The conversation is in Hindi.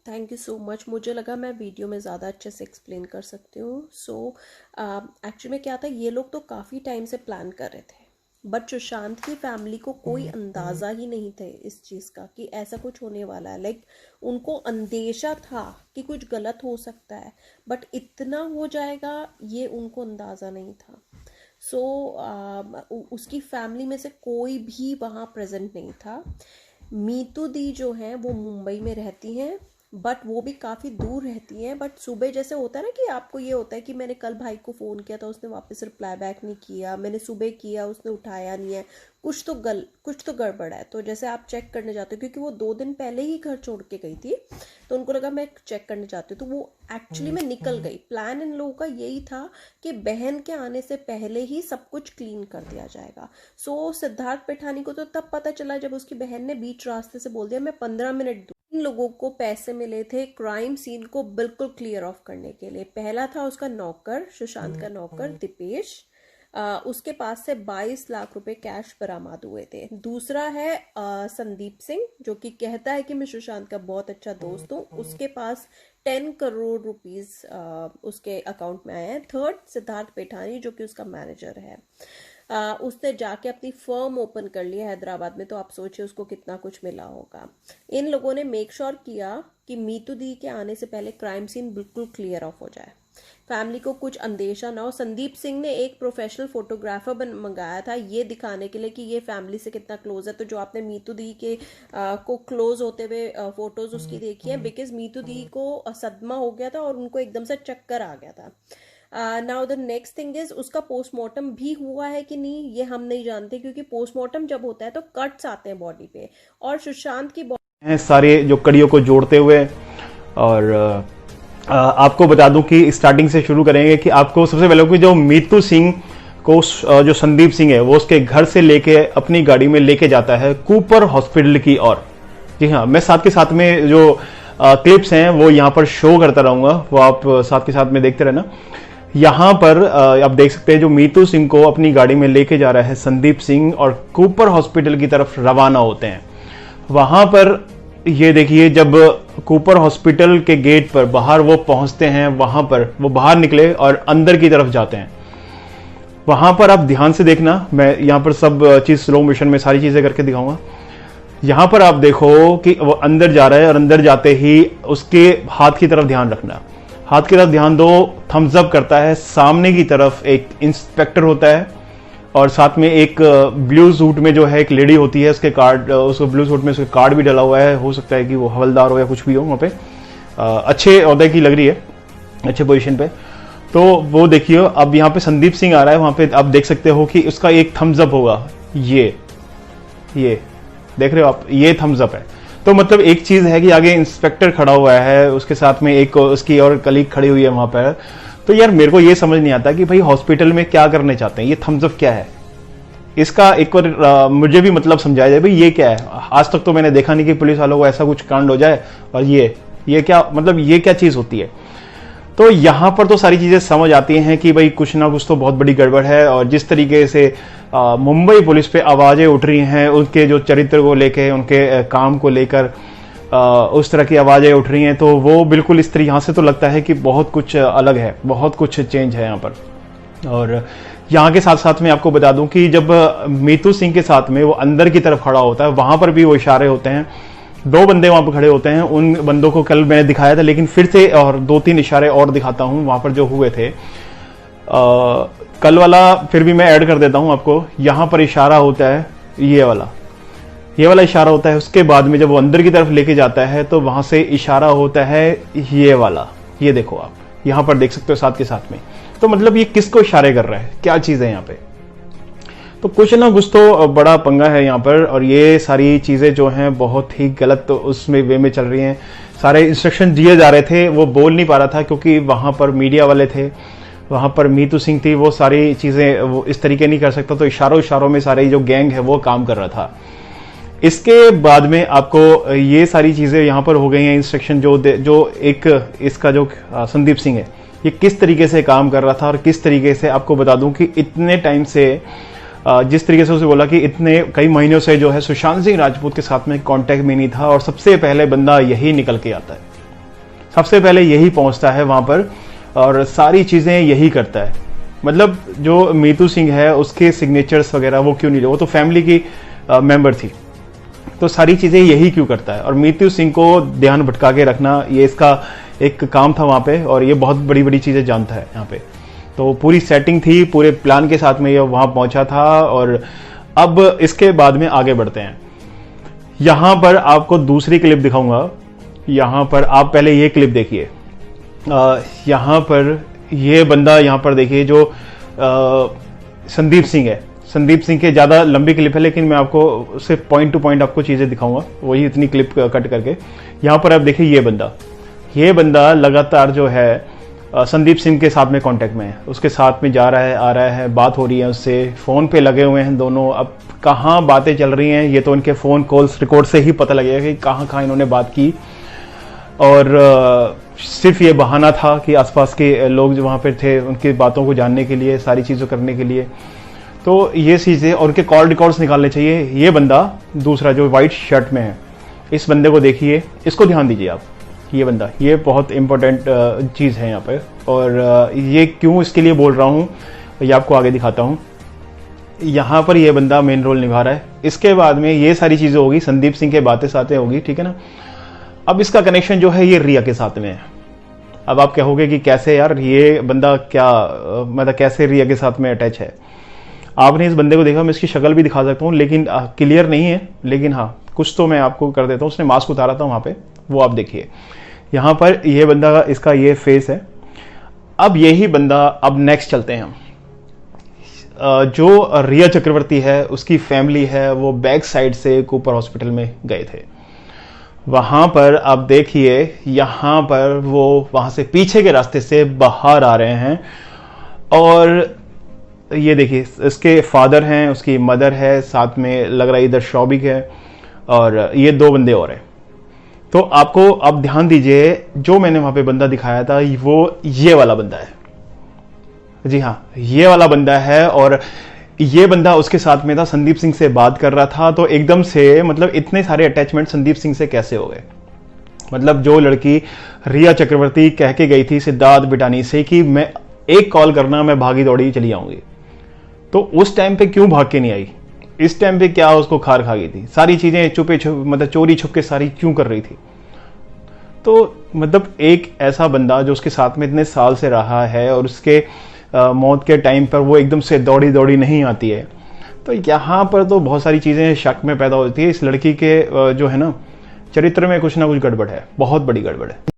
Thank you so much. मुझे लगा मैं वीडियो में ज़्यादा अच्छे से एक्सप्लेन कर सकती हूँ। एक्चुअली में क्या था, ये लोग तो काफ़ी टाइम से प्लान कर रहे थे, बट सुशांत की फैमिली को कोई अंदाज़ा ही नहीं थे इस चीज़ का कि ऐसा कुछ होने वाला है। उनको अंदेशा था कि कुछ गलत हो सकता है, बट इतना हो जाएगा ये उनको अंदाज़ा नहीं था। उसकी फैमिली में से कोई भी वहाँ प्रेजेंट नहीं था। मीतू दी जो हैं वो मुंबई में रहती हैं, बट वो भी काफ़ी दूर रहती हैं। बट सुबह जैसे होता है ना कि आपको ये होता है कि मैंने कल भाई को फ़ोन किया था, उसने वापस रिप्लाई बैक नहीं किया, मैंने सुबह किया उसने उठाया नहीं है, कुछ तो गड़बड़ है। तो जैसे आप चेक करने जाते हो, क्योंकि वो 2 दिन पहले ही घर छोड़ के गई थी, तो उनको लगा मैं चेक करने जाती हूँ, तो वो एक्चुअली में निकल गई। प्लान इन लोगों का यही था कि बहन के आने से पहले ही सब कुछ क्लीन कर दिया जाएगा। सिद्धार्थ पैठानी को तो तब पता चला जब उसकी बहन ने बीच रास्ते से बोल दिया मैं 15 मिनट। इन लोगों को पैसे मिले थे क्राइम सीन को बिल्कुल क्लियर ऑफ करने के लिए। पहला था उसका नौकर, सुशांत का नौकर दीपेश, उसके पास से 22 लाख रुपए कैश बरामद हुए थे। दूसरा है संदीप सिंह, जो कि कहता है कि मैं सुशांत का बहुत अच्छा दोस्त हूँ, उसके पास 10 करोड़ रुपीस उसके अकाउंट में आए हैं। थर्ड सिद्धार्थ पैठानी, जो कि उसका मैनेजर है, उसने जाके अपनी फर्म ओपन कर लिया हैदराबाद में, तो आप सोचिए उसको कितना कुछ मिला होगा। इन लोगों ने मेक श्योर किया कि मीतू दी के आने से पहले क्राइम सीन बिल्कुल क्लियर ऑफ हो जाए, फैमिली को कुछ अंदेशा ना हो। संदीप सिंह ने एक प्रोफेशनल फोटोग्राफर मंगाया था ये दिखाने के लिए कि ये फैमिली से कितना क्लोज है। तो जो आपने मीतू दी के को क्लोज होते हुए फोटोज उसकी देखी है, बिकॉज मीतू दी को सदमा हो गया था और उनको एकदम से चक्कर आ गया था। Now the next thing is, उसका पोस्टमार्टम भी हुआ है कि नहीं ये हम नहीं जानते, क्योंकि पोस्टमार्टम जब होता है तो कट्स आते हैं बॉडी पे, और सुशांत की सारे जो कड़ियों को जोड़ते हुए। और आपको बता दूं कि स्टार्टिंग से शुरू करेंगे कि आपको सबसे पहले कि जो मीतू सिंह को जो संदीप सिंह है वो उसके घर से लेके अपनी गाड़ी में लेके जाता है कूपर हॉस्पिटल की ओर। जी हाँ, मैं साथ के साथ में जो क्लिप्स हैं वो यहाँ पर शो करता रहूंगा, वो आप साथ के साथ में देखते रहना। यहाँ पर आप देख सकते हैं जो मीतू सिंह को अपनी गाड़ी में लेके जा रहा है संदीप सिंह, और कूपर हॉस्पिटल की तरफ रवाना होते हैं। वहां पर ये देखिए, जब कूपर हॉस्पिटल के गेट पर बाहर वो पहुंचते हैं, वहां पर वो बाहर निकले और अंदर की तरफ जाते हैं। वहां पर आप ध्यान से देखना, मैं यहां पर सब चीज स्लो मोशन में सारी चीजें करके दिखाऊंगा। यहां पर आप देखो कि वो अंदर जा रहा है, और अंदर जाते ही उसके हाथ की तरफ ध्यान रखना, हाथ की तरफ ध्यान दो। थम्स अप करता है, सामने की तरफ एक इंस्पेक्टर होता है, और साथ में एक ब्लू सूट में जो है एक लेडी होती है, उसके कार्ड, उसको ब्लू सूट में उसके कार्ड भी डला हुआ है। हो सकता है कि वो हवलदार हो या कुछ भी हो वहाँ पे, अच्छे ओहदे की लग रही है, अच्छे पोजीशन पे। तो वो देखिए, अब यहाँ पे संदीप सिंह आ रहा है, वहाँ पे आप देख सकते हो कि उसका एक थम्स अप होगा, ये देख रहे हो आप, ये थम्स अप है। तो मतलब एक चीज है कि आगे इंस्पेक्टर खड़ा हुआ है, उसके साथ में एक उसकी और कलीग खड़ी हुई है वहां पर। तो यार मेरे को ये समझ नहीं आता कि भाई हॉस्पिटल में क्या करने चाहते हैं, ये थम्स अप क्या है, इसका एक बार मुझे भी मतलब समझाया जाए भाई ये क्या है। आज तक तो मैंने देखा नहीं कि पुलिस वालों को ऐसा कुछ कांड हो जाए, और ये क्या मतलब, ये क्या चीज होती है। तो यहां पर तो सारी चीजें समझ आती हैं कि भाई कुछ ना कुछ तो बहुत बड़ी गड़बड़ है। और जिस तरीके से मुंबई पुलिस पे आवाजें उठ रही हैं उनके जो चरित्र को लेके, उनके काम को लेकर उस तरह की आवाजें उठ रही हैं, तो वो बिल्कुल इस तरह यहाँ से तो लगता है कि बहुत कुछ अलग है, बहुत कुछ चेंज है यहाँ पर। और यहाँ के साथ साथ में आपको बता दूं कि जब मीतू सिंह के साथ में वो अंदर की तरफ खड़ा होता है, वहां पर भी वो इशारे होते हैं। 2 बंदे वहां पर खड़े होते हैं, उन बंदों को कल मैंने दिखाया था, लेकिन फिर से और 2-3 इशारे और दिखाता हूं वहां पर जो हुए थे। कल वाला फिर भी मैं ऐड कर देता हूं आपको। यहां पर इशारा होता है ये वाला इशारा होता है। उसके बाद में जब वो अंदर की तरफ लेके जाता है तो वहां से इशारा होता है ये वाला, ये देखो आप यहां पर देख सकते हो साथ के साथ में। तो मतलब ये किसको इशारे कर रहा है, क्या चीज है यहाँ पे। तो कुछ ना कुछ तो बड़ा पंगा है यहाँ पर, और ये सारी चीजें जो हैं बहुत ही गलत तो उसमें वे में चल रही हैं। सारे इंस्ट्रक्शन दिए जा रहे थे, वो बोल नहीं पा रहा था क्योंकि वहां पर मीडिया वाले थे, वहां पर मीतू सिंह थी, वो सारी चीजें वो इस तरीके नहीं कर सकता। तो इशारों में सारे जो गैंग है वो काम कर रहा था। इसके बाद में आपको ये सारी चीजें यहाँ पर हो गई हैं। इंस्ट्रक्शन जो एक इसका जो संदीप सिंह है ये किस तरीके से काम कर रहा था, और किस तरीके से आपको बता दूं कि इतने टाइम से जिस तरीके से उसे बोला कि इतने कई महीनों से जो है सुशांत सिंह राजपूत के साथ में कांटेक्ट में नहीं था, और सबसे पहले बंदा यही निकल के आता है। सबसे पहले यही पहुंचता है वहां पर और सारी चीजें यही करता है। मतलब जो मीतू सिंह है उसके सिग्नेचर्स वगैरह वो क्यों नहीं, वो तो फैमिली की मेंबर थी, तो सारी चीजें यही क्यों करता है। और मीतू सिंह को ध्यान भटका के रखना ये इसका एक काम था वहां पे, और ये बहुत बड़ी बड़ी चीजें जानता है यहाँ पे। तो पूरी सेटिंग थी, पूरे प्लान के साथ में ये वहां पहुंचा था। और अब इसके बाद में आगे बढ़ते हैं। यहां पर आपको दूसरी क्लिप दिखाऊंगा। यहां पर आप पहले ये क्लिप देखिए। यहां पर ये बंदा यहां पर देखिए जो संदीप सिंह है। संदीप सिंह के ज्यादा लंबी क्लिप है, लेकिन मैं आपको सिर्फ पॉइंट टू पॉइंट आपको चीजें दिखाऊंगा, वही इतनी क्लिप कट करके। यहां पर आप देखिए ये बंदा लगातार जो है संदीप सिंह के साथ में कांटेक्ट में है, उसके साथ में जा रहा है, आ रहा है, बात हो रही है उससे, फोन पे लगे हुए हैं दोनों। अब कहाँ बातें चल रही हैं ये तो उनके फोन कॉल्स रिकॉर्ड से ही पता लगेगा कि कहाँ कहाँ इन्होंने बात की। और सिर्फ ये बहाना था कि आसपास के लोग जो वहाँ पे थे उनकी बातों को जानने के लिए, सारी चीज़ों करने के लिए। तो ये चीज़ें और उनके कॉल रिकॉर्ड्स निकालने चाहिए। ये बंदा दूसरा जो वाइट शर्ट में है, इस बंदे को देखिए, इसको ध्यान दीजिए आप। ये बंदा, ये बहुत इंपॉर्टेंट चीज़ है यहाँ पे। और ये क्यों इसके लिए बोल रहा हूँ ये आपको आगे दिखाता हूँ। यहाँ पर ये बंदा मेन रोल निभा रहा है। इसके बाद में ये सारी चीज़ें होगी, संदीप सिंह के बातें सातें होगी, ठीक है ना। अब इसका कनेक्शन जो है ये रिया के साथ में है। अब आप कहोगे कि कैसे यार ये बंदा क्या मतलब कैसे रिया के साथ में अटैच है। आपने इस बंदे को देखा, मैं इसकी शक्ल भी दिखा सकता हूँ, लेकिन क्लियर नहीं है, लेकिन हाँ कुछ तो मैं आपको कर देता हूँ। उसने मास्क उतारा था वहाँ पे, वो आप देखिए। यहाँ पर ये बंदा, इसका ये फेस है। अब यही बंदा, अब नेक्स्ट चलते हैं हम। जो रिया चक्रवर्ती है उसकी फैमिली है, वो बैक साइड से कूपर हॉस्पिटल में गए थे। वहां पर आप देखिए, यहां पर वो वहां से पीछे के रास्ते से बाहर आ रहे हैं। और ये देखिए, इसके फादर हैं, उसकी मदर है, साथ में लग रहा है इधर शौबिक है, और ये दो बंदे और हैं। तो आपको अब ध्यान दीजिए, जो मैंने वहां पे बंदा दिखाया था वो ये वाला बंदा है। जी हाँ, ये वाला बंदा है। और ये बंदा उसके साथ में था, संदीप सिंह से बात कर रहा था। तो एकदम से मतलब इतने सारे अटैचमेंट संदीप सिंह से कैसे हो गए। मतलब जो लड़की रिया चक्रवर्ती कह के गई थी सिद्धार्थ बिटानी से कि मैं एक कॉल करना, मैं भागी दौड़ी चली आऊंगी, तो उस टाइम पे क्यों भाग के नहीं आई। इस टाइम पे क्या उसको खार खा गई थी, सारी चीजें चुपे छुप मतलब चोरी छुप के सारी क्यों कर रही थी। तो मतलब एक ऐसा बंदा जो उसके साथ में इतने साल से रहा है और उसके मौत के टाइम पर वो एकदम से दौड़ी दौड़ी नहीं आती है। तो यहाँ पर तो बहुत सारी चीजें शक में पैदा होती है। इस लड़की के जो है ना चरित्र में कुछ ना कुछ गड़बड़ है, बहुत बड़ी गड़बड़ है।